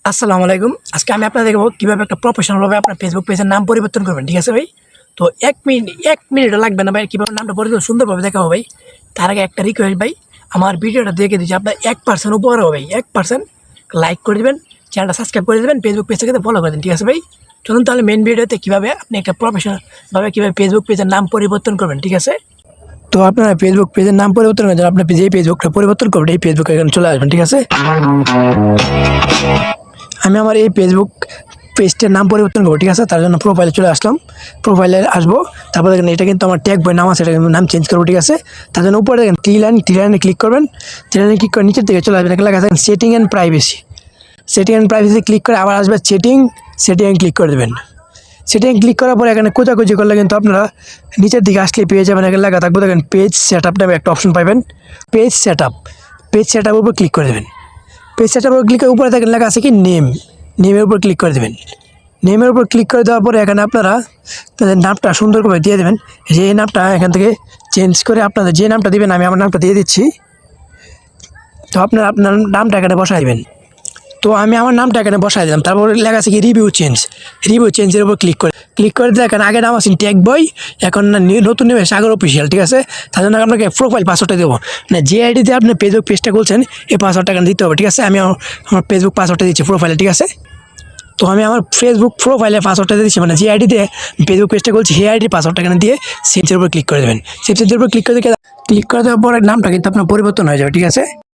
আসসালামু আলাইকুম। আজকে আমি আপনাদের দেখাবো কীভাবে একটা প্রফেশনালভাবে আপনার ফেসবুক পেজের নাম পরিবর্তন করবেন। ঠিক আছে ভাই? তো ১ মিনিটও লাগবে না ভাই, কীভাবে নামটা পরিবর্তন সুন্দরভাবে দেখাবো ভাই। তার আগে একটা রিকোয়েস্ট ভাই, আমার ভিডিওটা দেখে দিচ্ছি আপনার 1% উপকার হবে ভাই। 1% লাইক করে দিবেন, চ্যানেলটা সাবস্ক্রাইব করে দেবেন, ফেসবুক পেজটাকে ফলো করে দিন। ঠিক আছে ভাই? চলুন তাহলে মেন ভিডিওতে কীভাবে আপনি একটা প্রফেশনালভাবে কীভাবে ফেসবুক পেজের নাম পরিবর্তন করবেন। ঠিক আছে? তো আপনারা ফেসবুক পেজের নাম পরিবর্তন করার জন্য আপনার যে ফেসবুকটা পরিবর্তন করবেন এই ফেসবুকে এখানে চলে আসবেন। ঠিক আছে? আমি আমার এই ফেসবুক পেজটার নাম পরিবর্তন করবো। ঠিক আছে? তার জন্য প্রোফাইলে চলে আসলাম, প্রোফাইলে আসবো। তারপর দেখেন এটা কিন্তু আমার ট্যাগ বই নাম আছে, এটা কিন্তু নাম চেঞ্জ করবো। ঠিক আছে? তার জন্য উপরে দেখেন থ্রি লাইনে ক্লিক করবেন। থ্রি লাইনে ক্লিক করে নিচের দিকে চলে আসবেন, এখানে লেখা আছে setting and privacy. Setting and privacy click করে আবার আসবে সেটিং ক্লিক করে দেবেন। সেটিং ক্লিক করার পরে এখানে খোঁজাখুঁজি করলে কিন্তু আপনারা নিচের দিকে আসলে পেয়ে যাবেন, এখানে লেখা থাকবে দেখেন পেজ সেট আপ নামে একটা অপশন পাবেন। পেজ সেট আপের উপর ক্লিক করে দেবেন। পেজ সেট আপের উপর ক্লিক করে উপরে দেখেন লেখা আছে কি নেমের উপর ক্লিক করে দেবেন। নেমের উপর ক্লিক করে দেওয়ার পরে এখানে আপনারা তাদের নামটা সুন্দর করে দিয়ে দেবেন। যে নামটা এখান থেকে চেঞ্জ করে আপনাদের যে নামটা দেবেন আমি আমার নামটা দিয়ে দিচ্ছি। তো আপনার নামটা এখানে বসাইবেন। তো আমি আমার নামটা এখানে বসাই দিলাম। তারপর লেখা আছে কি রিভিউ চেঞ্জের উপর ক্লিক করে দেখেন আগে নাম আছে ট্যাগ বয়, এখন নতুন নেবে সাগর অফিসিয়াল। ঠিক আছে? তার জন্য আপনাকে প্রোফাইল পাসওয়ার্ডটা দেবো না, যে আইডিতে আপনি ফেসবুক পেজটা খুলছেন এই পাসওয়ার্ডটা এখানে দিতে হবে। ঠিক আছে? আমি আমার ফেসবুক পাসওয়ার্ডটা দিচ্ছি প্রোফাইলে। ঠিক আছে? তো আমি আমার ফেসবুক প্রোফাইলে পাসওয়ার্ডটা দিচ্ছি, মানে যে আইডিতে ফেসবুক পেজটা খুলছি সেই আইডির পাসওয়ার্ডটা এখানে দিয়ে সেভের উপর ক্লিক করে দেবেন। সেভের উপর ক্লিক করে দেওয়ার পরে নামটা কিন্তু আপনার পরিবর্তন হয়ে যাবে। ঠিক আছে?